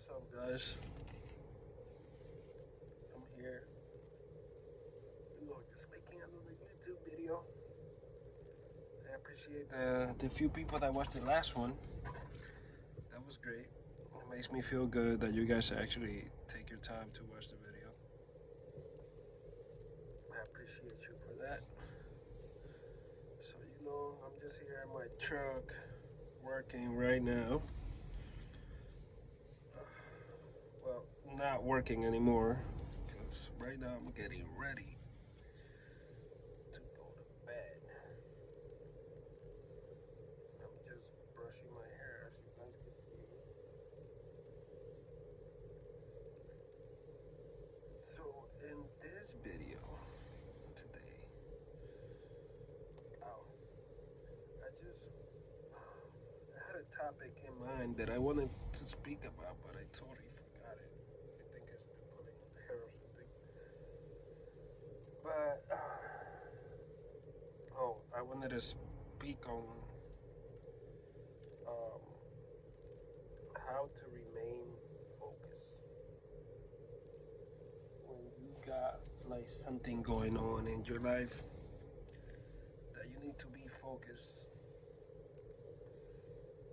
What's up, guys? I'm here. Just making another YouTube video. I appreciate the few people that watched the last one. That was great. It makes me feel good that you guys actually take your time to watch the video. I appreciate you for that. So, I'm just here in my truck working right now. Well, not working anymore because right now I'm getting ready to go to bed. I'm just brushing my hair, as you guys can see. So in this video today, I had a topic in mind that I wanted to speak about, but I totally forgot it. I think it's the pulling of the hair or something. But I wanted to speak on um, how to remain focused when you got like something going on in your life that you need to be focused.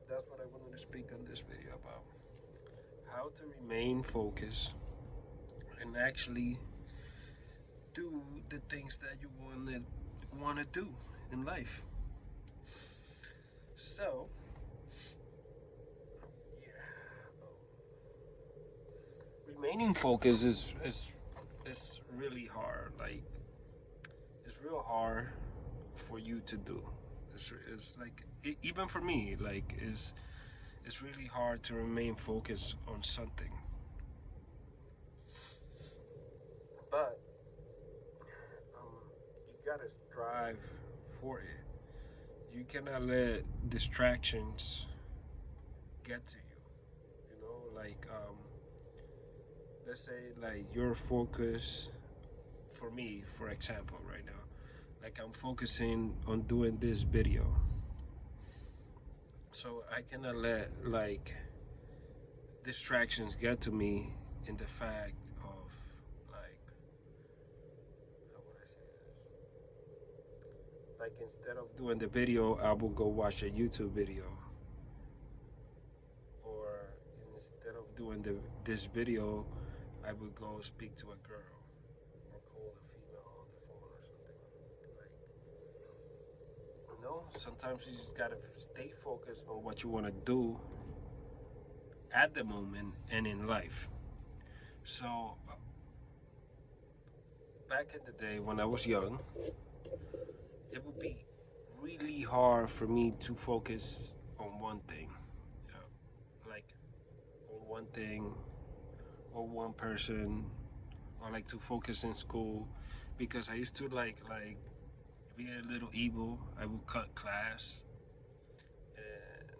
That's what I wanted to speak on this video about. How to remain focused and actually do the things that you want to do in life. So, yeah, remaining focused is really hard. Like, it's real hard for you to do. It's like even for me, like it's really hard to remain focused on something. But you gotta strive for it. You cannot let distractions get to you. Like let's say like your focus. For me, for example, right now, like I'm focusing on doing this video, so I cannot let like distractions get to me in the fact of like, how would I say this? Like instead of doing the video, I will go watch a YouTube video, or instead of doing this video, I would go speak to a girl or call a female on the phone or something. Like, sometimes you just gotta stay focused on what you want to do at the moment and in life. So, back in the day when I was young, it would be really hard for me to focus on one thing, like on one thing or one person, or like to focus in school, because I used to like be a little evil. I would cut class and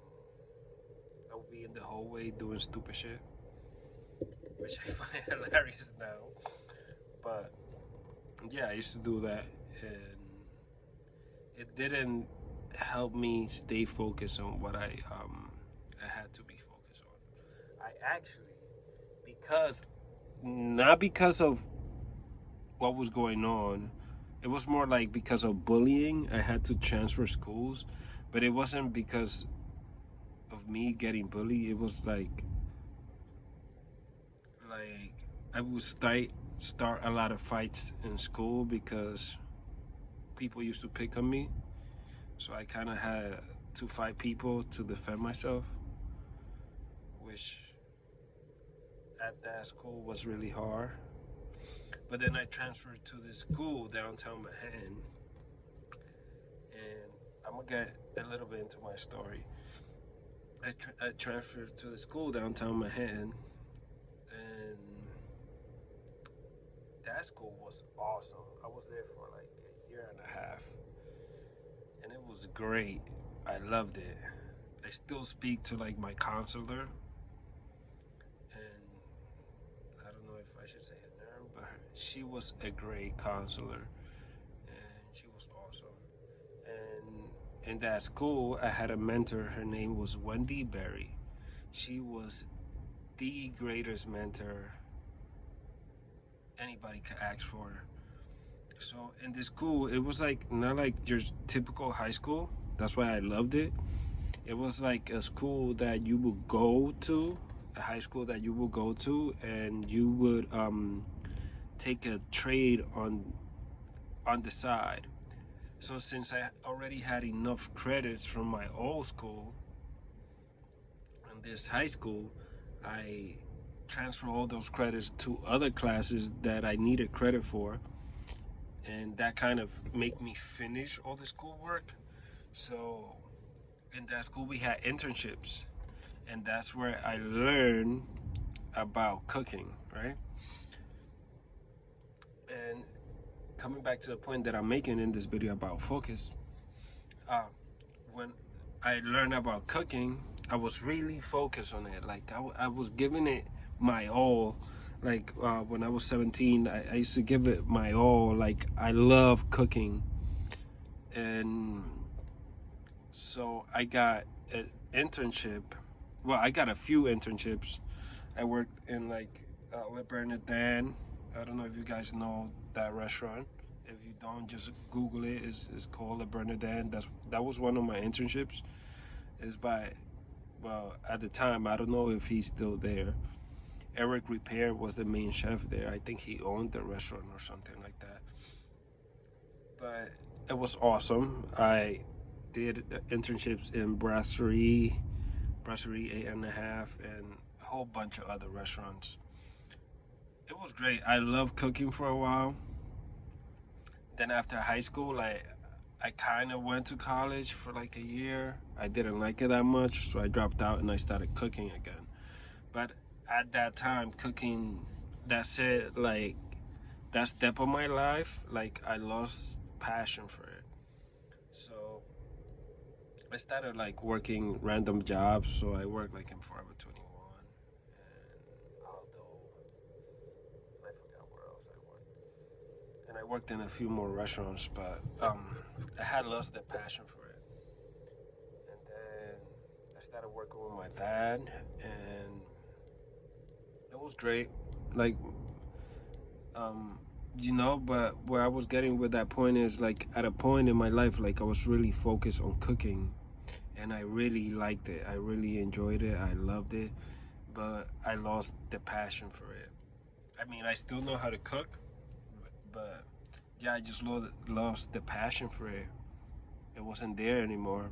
I would be in the hallway doing stupid shit, which I find hilarious now. But yeah, I used to do that, and it didn't help me stay focused on what I had to be focused on. I actually, because not because of what was going on, it was more like because of bullying. I had to transfer schools, but it wasn't because of me getting bullied. It was like I would start a lot of fights in school because people used to pick on me. So I kind of had to fight people to defend myself, which at that school was really hard. But then I transferred to this school downtown Manhattan, and I'm gonna get a little bit into my story. I transferred to the school downtown Manhattan, and that school was awesome. I was there for like a year and a half, and it was great. I loved it. I still speak to like my counselor, and I don't know if I should say her name, but she was a great counselor, and she was awesome. And in that school, I had a mentor. Her name was Wendy Berry. She was the greatest mentor anybody could ask for. So in this school, it was like not like your typical high school. That's why I loved it. It was like a school that you would go to, a high school that you would go to, and you would take a trade on the side. So since I already had enough credits from my old school and this high school, I transfer all those credits to other classes that I needed credit for, and that kind of make me finish all the schoolwork. So in that school we had internships, and that's where I learned about cooking, right? And coming back to the point that I'm making in this video about focus, uh, when I learned about cooking, I was really focused on it. Like I was giving it my all. Like when I was 17, I used to give it my all. Like I love cooking, and so I got an internship. Well, I got a few internships. I worked in like Le Bernardin. I don't know if you guys know that restaurant. If you don't, just Google it. It's called Le Bernardin. That was one of my internships. It's by, well, at the time, I don't know if he's still there. Eric Repair was the main chef there. I think he owned the restaurant or something like that. But it was awesome. I did the internships in Brasserie 8.5, and a whole bunch of other restaurants. It was great. I loved cooking for a while. Then after high school, I kind of went to college for like a year. I didn't like it that much, so I dropped out and I started cooking again. But at that time, cooking, that's it. Like that step of my life, like I lost passion for it. So I started like working random jobs. So I worked like in Forever 21 and Aldo. I forgot where else I worked. And I worked in a few more restaurants, but I had lost the passion for it. And then I started working with my dad, and it was great. Like, but where I was getting with that point is like at a point in my life, like I was really focused on cooking, and I really liked it. I really enjoyed it. I loved it, but I lost the passion for it. I mean, I still know how to cook, but yeah, I just lost the passion for it. It wasn't there anymore.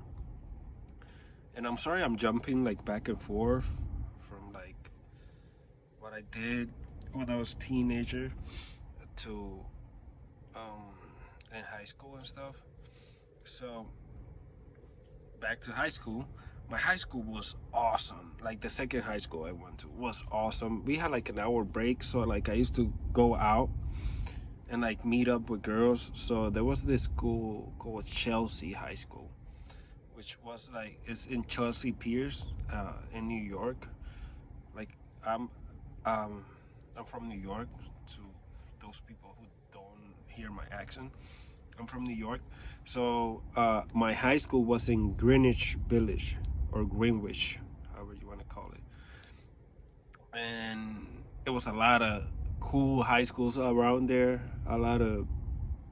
And I'm sorry I'm jumping like back and forth from like what I did when I was a teenager to in high school and stuff. So back to high school. My high school was awesome. Like the second high school I went to was awesome. We had like an hour break, so like I used to go out and like meet up with girls. So there was this school called Chelsea High School, which was like it's in Chelsea Piers, in New York. Like I'm, I'm from New York. To those people who don't hear my accent, I'm from New York. So my high school was in Greenwich Village or Greenwich, however you want to call it. And it was a lot of cool high schools around there, a lot of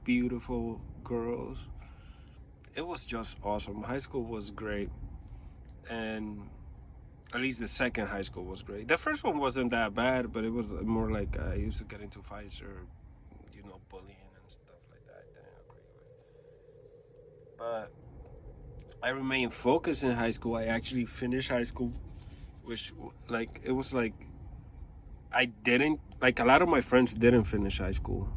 beautiful girls. It was just awesome. High school was great. And at least the second high school was great. The first one wasn't that bad, but it was more like I used to get into fights or, bullying and stuff like that. I didn't agree with. But I remained focused in high school. I actually finished high school, which, like, it was like I didn't, like, a lot of my friends didn't finish high school,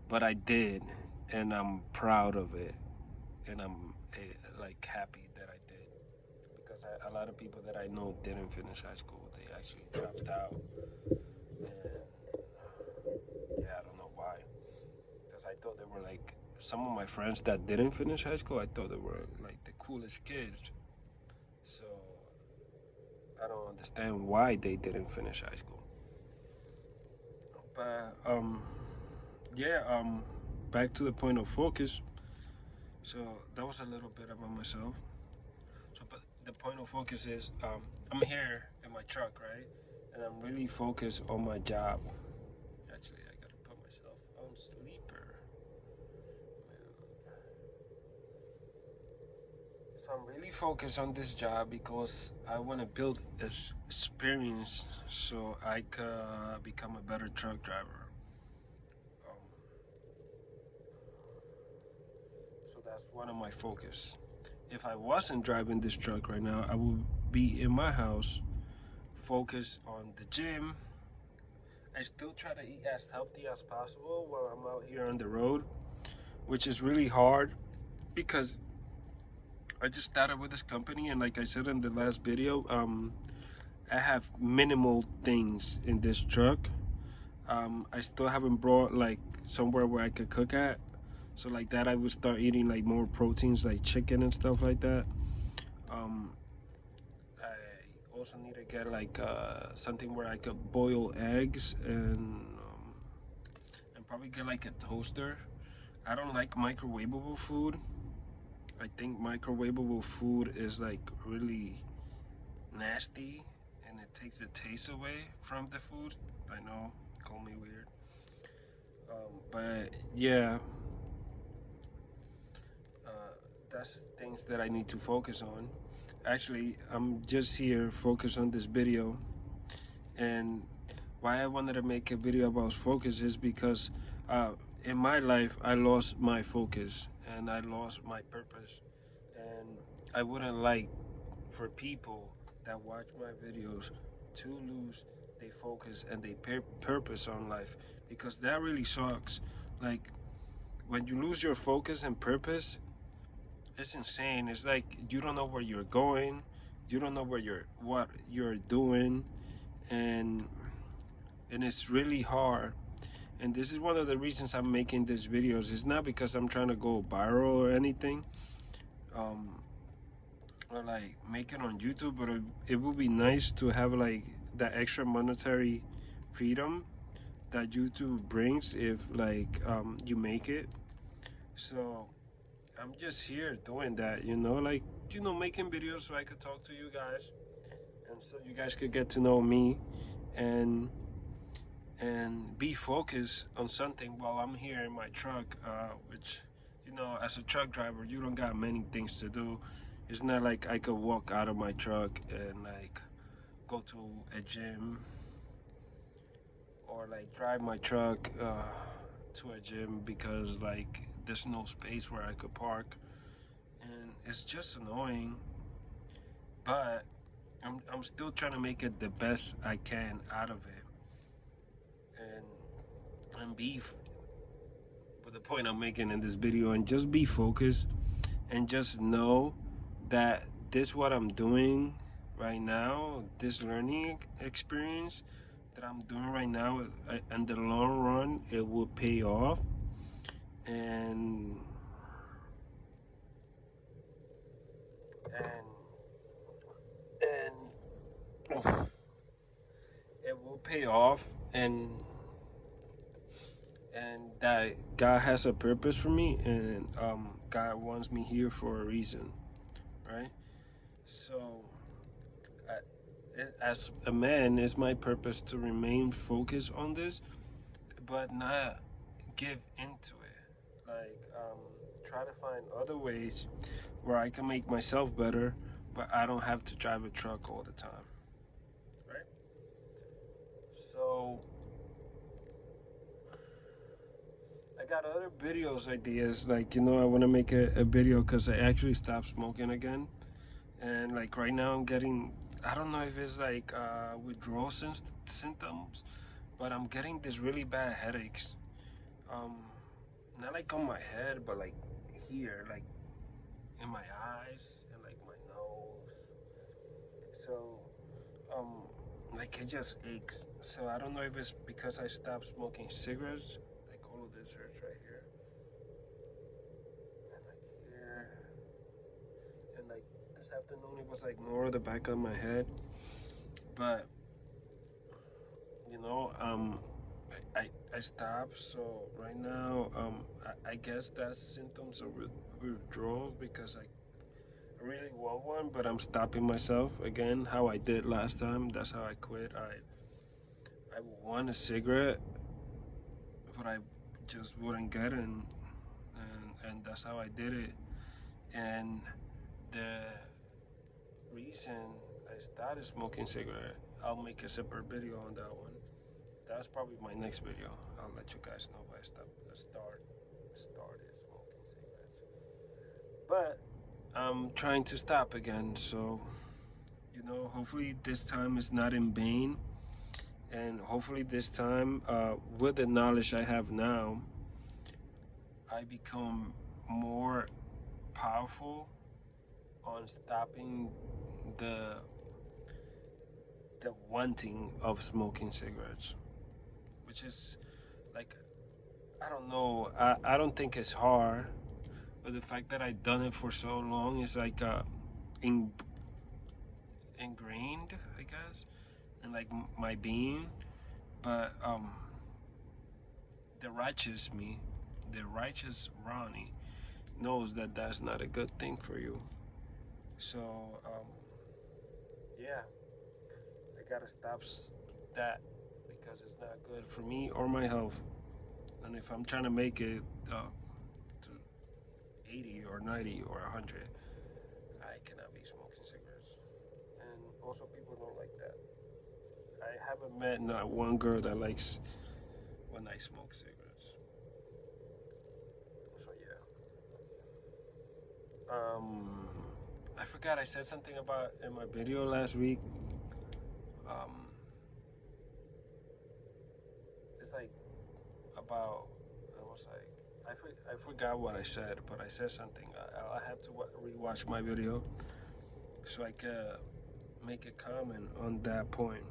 but I did, and I'm proud of it, and I'm, like, happy that I did, because a lot of people that I know didn't finish high school. They actually dropped out, and yeah, I don't know why, because I thought they were, like, some of my friends that didn't finish high school, I thought they were, like, the coolest kids, so I don't understand why they didn't finish high school. But back to the point of focus. So that was a little bit about myself. So, but the point of focus is, I'm here in my truck, right? and I'm really focused on my job. Actually, I gotta put myself on sleeper. So I'm really focused on this job because I want to build experience so I could become a better truck driver. Um, so that's one of my focus. If I wasn't driving this truck right now, I would be in my house, focused on the gym. I still try to eat as healthy as possible while I'm out here on the road, which is really hard because I just started with this company, and like I said in the last video, I have minimal things in this truck. I still haven't brought like somewhere where I could cook at, so like that I would start eating like more proteins like chicken and stuff like that. I also need to get like something where I could boil eggs and probably get like a toaster. I don't like microwavable food. I think microwavable food is like really nasty and it takes the taste away from the food. I know, call me weird. But yeah, uh, that's things that I need to focus on. Actually, I'm just here focused on this video, and why I wanted to make a video about focus is because in my life I lost my focus and I lost my purpose, and I wouldn't like for people that watch my videos to lose their focus and their purpose on life, because that really sucks. Like when you lose your focus and purpose, it's insane. It's like you don't know where you're going, you don't know what you're doing, and it's really hard. And this is one of the reasons I'm making these videos. It's not because I'm trying to go viral or anything, or like make it on YouTube, but it would be nice to have like that extra monetary freedom that YouTube brings if like you make it. So I'm just here doing that, like making videos so I could talk to you guys, and so you guys could get to know me, and be focused on something while I'm here in my truck, which, as a truck driver, you don't got many things to do. It's not like I could walk out of my truck and like go to a gym, or like drive my truck to a gym because like there's no space where I could park, and it's just annoying. But I'm still trying to make it the best I can out of it, and be with the point I'm making in this video, and just be focused, and just know that this what I'm doing right now, this learning experience that I'm doing right now, in the long run it will pay off, and and and it will pay off, and that God has a purpose for me, and God wants me here for a reason, right? So as a man, it's my purpose to remain focused on this, but not give into it. Like, try to find other ways where I can make myself better, but I don't have to drive a truck all the time, right? So I got other videos ideas. Like, I want to make a video because I actually stopped smoking again, and like right now I'm getting, I don't know if it's like withdrawal symptoms, but I'm getting this really bad headaches. Um, Not like on my head, but like here, like in my eyes and like my nose. So, like it just aches. So I don't know if it's because I stopped smoking cigarettes. Like all of this hurts right here, and like here, and like this afternoon it was like more the back of my head. But you know, um, I stopped. So right now, I guess that's symptoms of withdrawal, because I really want one, but I'm stopping myself again. How I did last time. That's how I quit. I would want a cigarette, but I just wouldn't get it, and that's how I did it. And the reason I started smoking cigarette, I'll make a separate video on that one. That's probably my next video. I'll let you guys know if I started smoking cigarettes. But I'm trying to stop again, so hopefully this time is not in vain, and hopefully this time, with the knowledge I have now, I become more powerful on stopping the the wanting of smoking cigarettes, which is like, I don't know. I don't think it's hard, but the fact that I've done it for so long is like in, ingrained, I guess, in like my being. But the righteous me, the righteous Ronnie, knows that that's not a good thing for you. So yeah, I gotta stop that because it's not good for me or my health. And if I'm trying to make it to 80 or 90 or 100, I cannot be smoking cigarettes. And also, people don't like that. I haven't met not one girl that likes when I smoke cigarettes. So yeah. I forgot I said something about in my video last week. Um, it's like about, I was like, I forgot what I said, but I said something. I have to rewatch my video so I can make a comment on that point.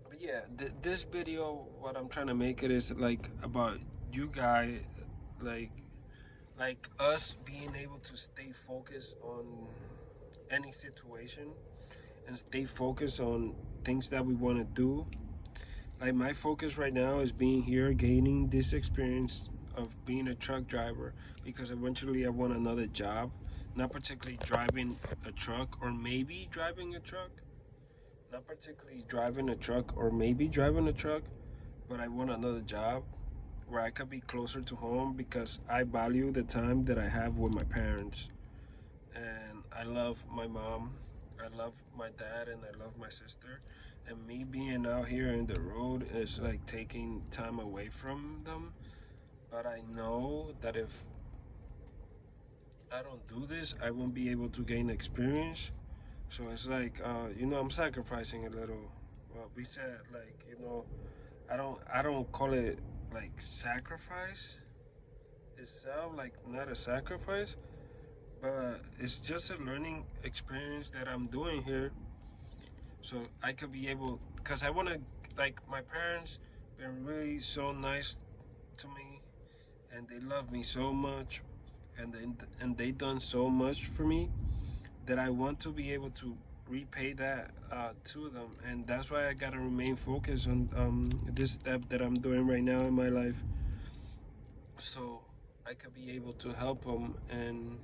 But yeah, this video, what I'm trying to make it is like about you guys, like like us being able to stay focused on any situation and stay focused on things that we want to do. Like my focus right now is being here, gaining this experience of being a truck driver, because eventually I want another job, not particularly driving a truck or maybe driving a truck, not particularly driving a truck or maybe driving a truck, but I want another job where I could be closer to home because I value the time that I have with my parents. And I love my mom, I love my dad, and I love my sister. And me being out here in the road is like taking time away from them. But I know that if I don't do this, I won't be able to gain experience. So it's like, I'm sacrificing a little. Well, we said like, I don't call it like sacrifice itself, like not a sacrifice, but it's just a learning experience that I'm doing here. So I could be able, because I want to, like, my parents been really so nice to me, and they love me so much, and they done so much for me that I want to be able to repay that to them, and that's why I gotta remain focused on this step that I'm doing right now in my life, so I could be able to help them and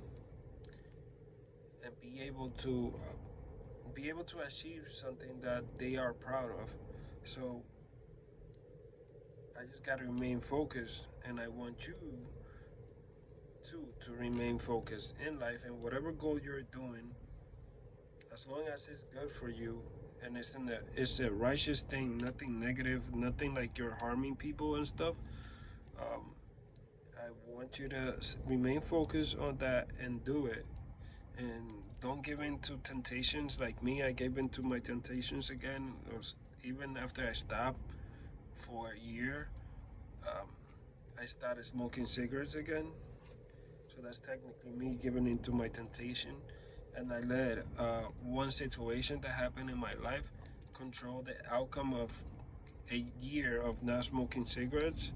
be able to achieve something that they are proud of. So I just gotta remain focused, and I want you to remain focused in life and whatever goal you're doing, as long as it's good for you and it's a righteous thing, nothing negative, nothing like you're harming people and stuff. Um, I want you to remain focused on that and do it, and don't give in to temptations like me. I gave in to my temptations again. Even after I stopped for a year, um, I started smoking cigarettes again. So that's technically me giving into my temptation, and I let one situation that happened in my life control the outcome of a year of not smoking cigarettes.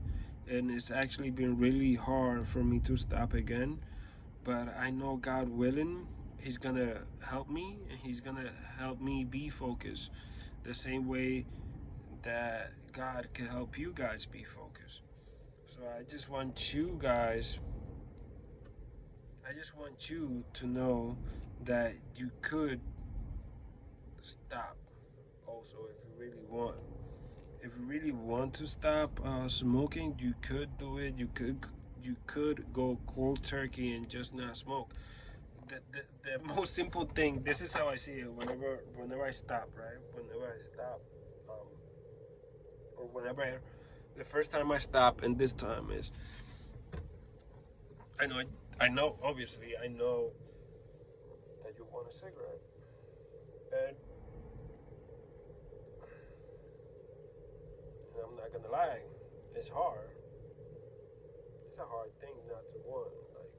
And it's actually been really hard for me to stop again, but I know God willing, He's gonna help me, and He's gonna help me be focused the same way that God can help you guys be focused. So I just want you to know that you could stop also if you really want. If you really want to stop smoking, you could do it. You could go cold turkey and just not smoke. The most simple thing. This is how I see it. Whenever I stop, right? Whenever I stop, um, or the first time I stop, and this time is, I know, obviously, I know that you want a cigarette, and I'm not gonna lie, it's hard. It's a hard thing not to want. Like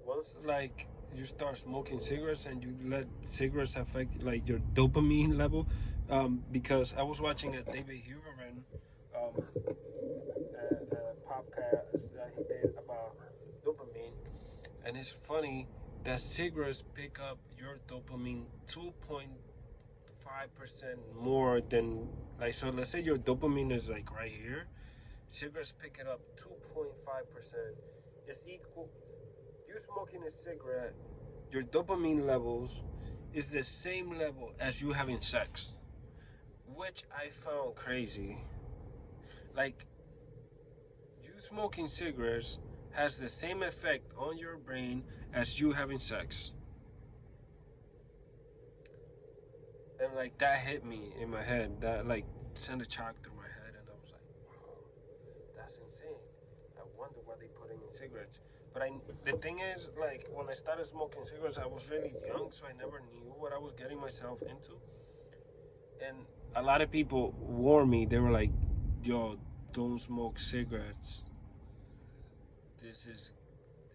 once, like you start smoking cigarettes and you let cigarettes affect like your dopamine level, because I was watching a David Huberman podcast that he did about dopamine, and it's funny that cigarettes pick up your dopamine 2.5% more than, like, so let's say your dopamine is like right here, cigarettes pick it up 2.5%. It's equal. You smoking a cigarette, your dopamine levels is the same level as you having sex, which I found crazy. Like, you smoking cigarettes has the same effect on your brain as you having sex. And like that hit me in my head. That like sent a shock through my head, and I was like, wow, that's insane. I wonder what they putting in cigarettes. But the thing is, like when I started smoking cigarettes, I was really young, so I never knew what I was getting myself into. And a lot of people warned me. They were like, "Yo, don't smoke cigarettes. This is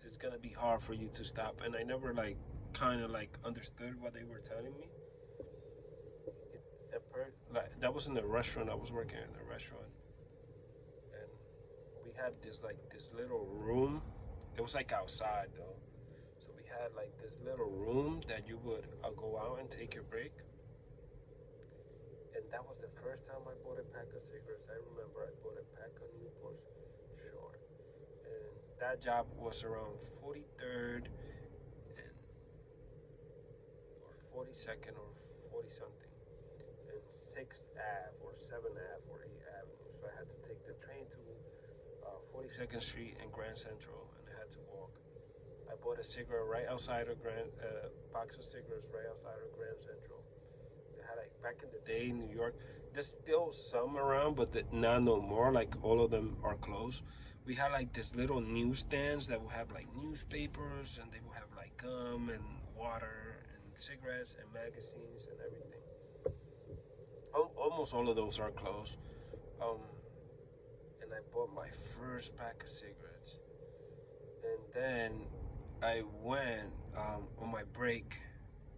it's gonna be hard for you to stop." And I never like kind of like understood what they were telling me. Like that was in a restaurant. I was working in a restaurant, and we had this little room. It was like outside though, so we had like this little room that you would go out and take your break. And that was the first time I bought a pack of cigarettes. I remember I bought a pack of Newports Short, and that job was around 43rd and or 42nd or 40 something. And 6th Ave or 7th Ave or 8th Avenue. So I had to take the train to 42nd Street and Grand Central, and I had to walk. I bought a cigarette right outside of box of cigarettes right outside of Grand Central. They had like back in the day in New York. There's still some around, but not no more. Like all of them are closed. We had like this little newsstands that will have like newspapers, and they will have like gum and water and cigarettes and magazines and everything. Almost all of those are closed. Um, and I bought my first pack of cigarettes. And then I went on my break,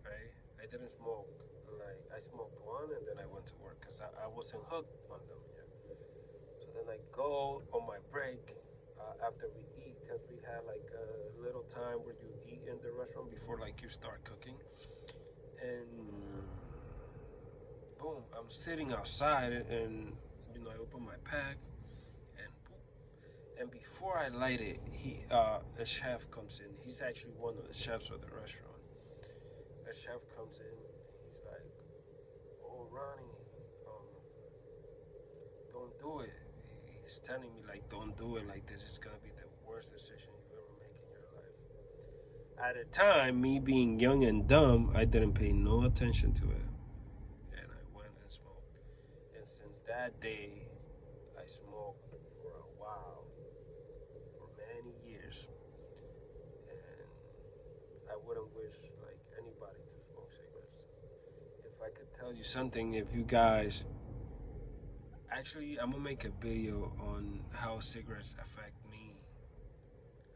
right? I didn't smoke. Like, I smoked one and then I went to work because I wasn't hooked on them yet. So then I go on my break after we eat because we had like a little time where you eat in the restaurant before like you start cooking. And boom, I'm sitting outside and I open my pack and boom. And before I light it, a chef comes in. He's actually one of the chefs of the restaurant. A chef comes in. He's like, "Oh, Ronnie, don't do it." He's telling me like, "Don't do it like this. It's gonna be the worst decision you ever make in your life." At the time, me being young and dumb, I didn't pay no attention to it. And I went and smoked. And since that day, I smoked for a while, for many years. And I wouldn't wish like anybody to smoke cigarettes. If I could tell you something, if you guys actually, I'm gonna make a video on how cigarettes affect me.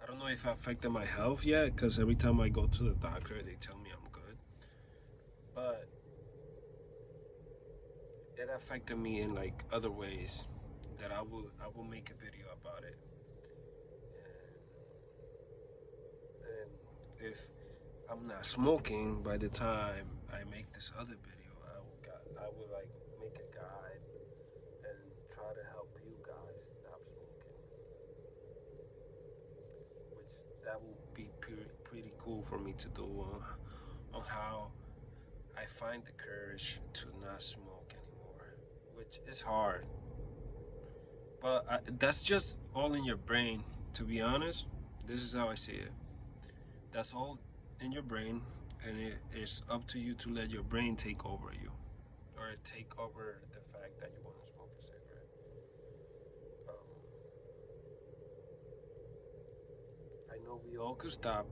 I don't know if it affected my health yet, because every time I go to the doctor, they tell me I'm good. But it affected me in like other ways that I will make a video about it. And if I'm not smoking by the time I make this other video, I will like make a guide and try to help you guys stop smoking, which that will be pretty cool for me to do on how I find the courage to not smoke anymore. which is hard. But that's just all in your brain. To be honest, this is how I see it. That's all in your brain, and it is up to you to let your brain take over you, or take over the fact that you want to smoke a cigarette. Um, I know we all could stop,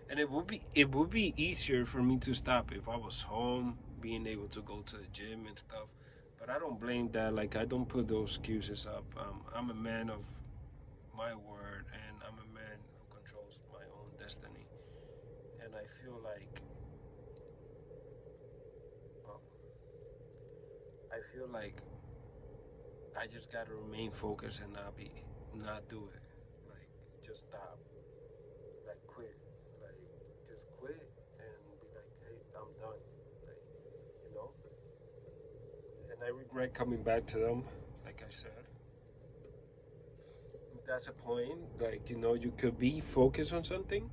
and it would be easier for me to stop if I was home, being able to go to the gym and stuff. But I don't blame that. Like, I don't put those excuses up. I'm a man of my word, and I'm a man who controls my own destiny. And I feel like um, I just gotta remain focused and not do it. Like, just stop. Like, quit. Like, just quit and be like, hey, I'm done. Like, you know. And I regret coming back to them. Like I said, that's a point. Like, you could be focused on something,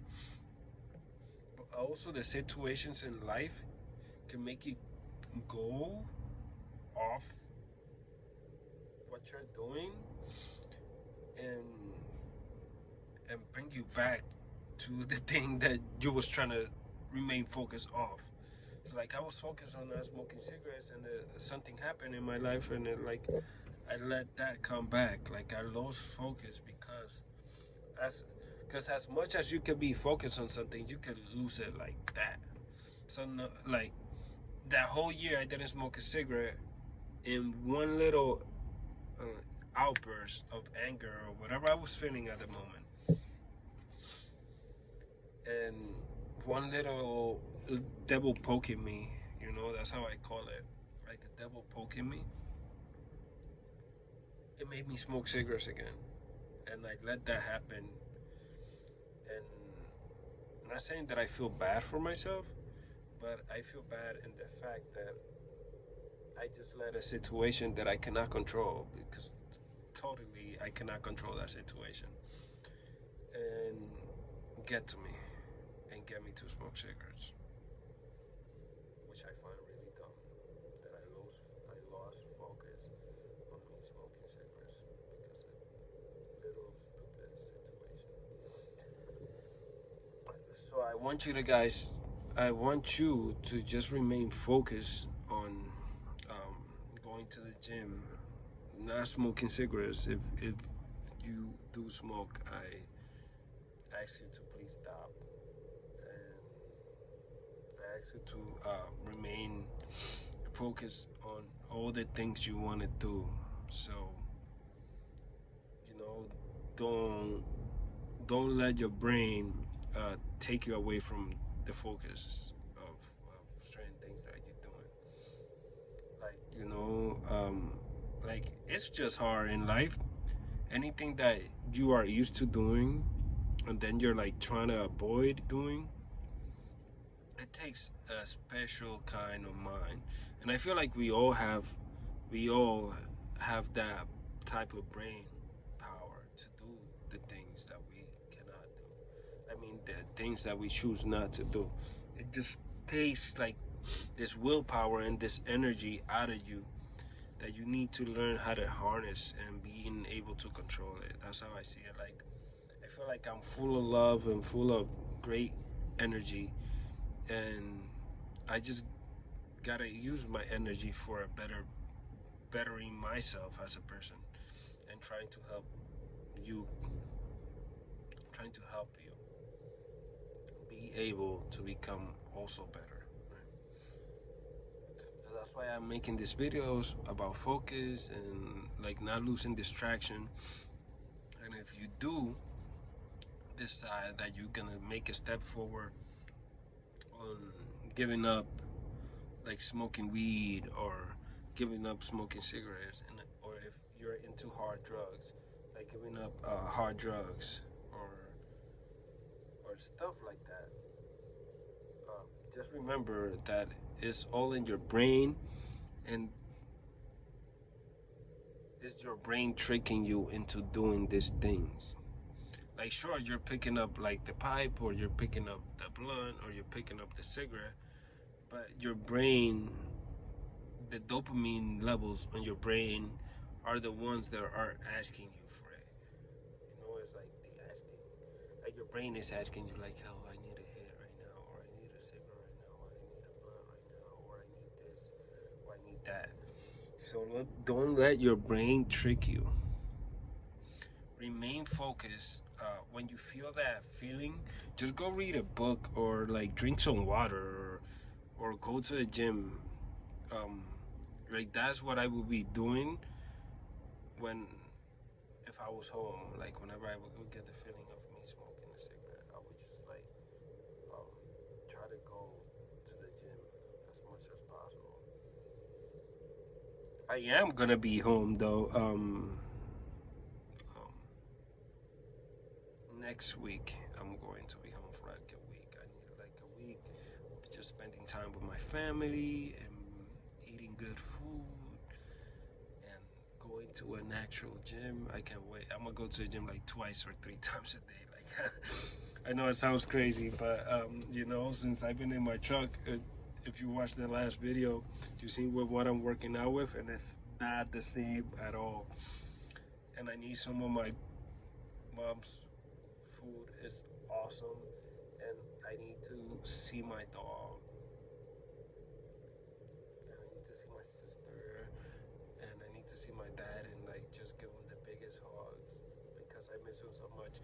but also the situations in life can make you go off what you're doing, and bring you back to the thing that you was trying to remain focused off. So, like, I was focused on not smoking cigarettes, and something happened in my life, and I let that come back. Like, I lost focus as because as much as you can be focused on something, you can lose it like that. So, no, like, that whole year I didn't smoke a cigarette, in one little uh, outburst of anger or whatever I was feeling at the moment, and one little devil poking me, that's how I call it, like the devil poking me, it made me smoke cigarettes again. And I let that happen. And I'm not saying that I feel bad for myself, but I feel bad in the fact that I just let a situation that I cannot control, because totally I cannot control that situation, and get to me and get me to smoke cigarettes, which I find really dumb. That I lost focus on me smoking cigarettes because of a little stupid situation. So I want you to just remain focused on going to the gym, not smoking cigarettes. If you do smoke, I ask you to please stop, and I ask you to remain focused on all the things you want to do. So, you know, don't don't let your brain take you away from the focus of certain things that you're doing. Like, like, it's just hard in life. Anything that you are used to doing, and then you're like trying to avoid doing, it takes a special kind of mind. And I feel like we all have that type of brain power to do the things that we cannot do. I mean, the things that we choose not to do. It just takes like this willpower and this energy out of you that you need to learn how to harness and being able to control it. That's how I see it. Like, I feel like I'm full of love and full of great energy, and I just gotta use my energy for a bettering myself as a person, and you trying to help you be able to become also better. So that's why I'm making these videos about focus and like not losing distraction. And if you do decide that you're gonna make a step forward on giving up like smoking weed, or giving up smoking cigarettes, or if you're into hard drugs, like giving up hard drugs, or stuff like that, just remember that it's all in your brain, and it's your brain tricking you into doing these things. Like, sure, you're picking up like the pipe, or you're picking up the blunt, or you're picking up the cigarette, but your brain the dopamine levels on your brain are the ones that are asking you for it. It's like they asking, like your brain is asking you, like, oh, I need a hit right now, or I need a cigarette right now, or I need a blunt right now, or I need this, or I need that. So don't let your brain trick you. Remain focused. When you feel that feeling, just go read a book or like drink some water, or go to the gym. Um, like that's what I would be doing when if I was home. Like whenever I would get the feeling of me smoking a cigarette, I would just like um, try to go to the gym as much as possible. I am gonna be home though. Next week I'm going to be home for like a week. I need like a week of just spending time with my family and eating good food and going to an actual gym. I can't wait. I'm gonna go to the gym like twice or three times a day. Like I know it sounds crazy, but since I've been in my truck, if you watch the last video, you see what I'm working out with, and it's not the same at all. And I need some of my mom's food is awesome, and I need to see my dog. And I need to see my sister, and I need to see my dad, and like just give him the biggest hugs because I miss him so much.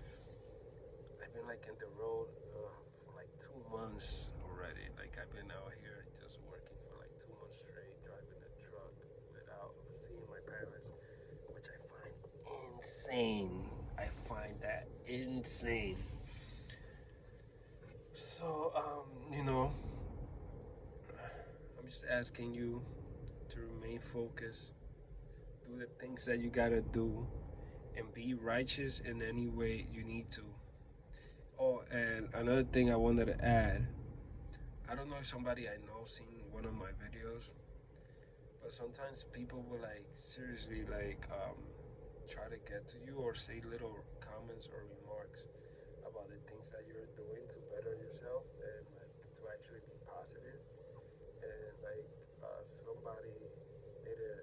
I've been like in the road for like 2 months already. Like I've been out here just working for like 2 months straight, driving a truck without seeing my parents, which I find insane. I find that insane. So, I'm just asking you to remain focused, do the things that you gotta do, and be righteous in any way you need to. Oh, and another thing I wanted to add, I don't know if somebody I know seen one of my videos, but sometimes people will like seriously try to get to you or say little comments or remarks about the things that you're doing to better yourself and like to actually be positive. And like somebody made a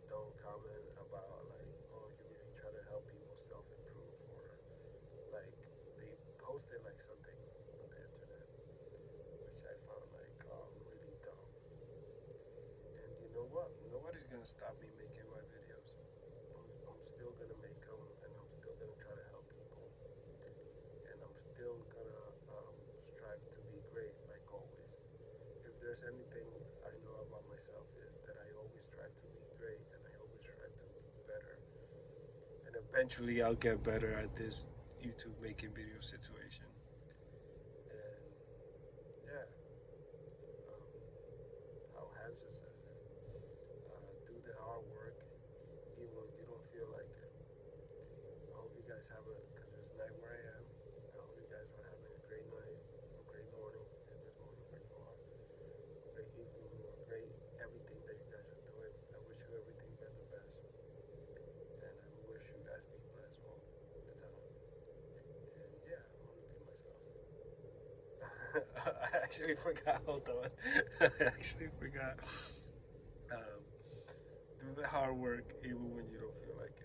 dumb comment about like, oh, you really try to help people self improve, or like they posted like something on the internet, which I found like really dumb. And you know what? Nobody's gonna stop me making my videos. I'm still gonna make them, and I'm still gonna try to help people, and I'm still gonna strive to be great, like always. If there's anything I know about myself is that I always try to be great, and I always try to be better. And eventually, I'll get better at this YouTube making video situation. And yeah, um, how Hansa says it, do the hard work even when you don't feel like it. I hope you guys have because it's night where I am. I hope you guys are having a great night, a great morning, and this morning where you are, a great evening, or great everything that you guys are doing. I wish you everything but the best, and I wish you guys be blessed all the time. And yeah, I'm gonna repeat myself. I actually forgot. Hold on, I actually forgot. Um, do the hard work even when you don't feel like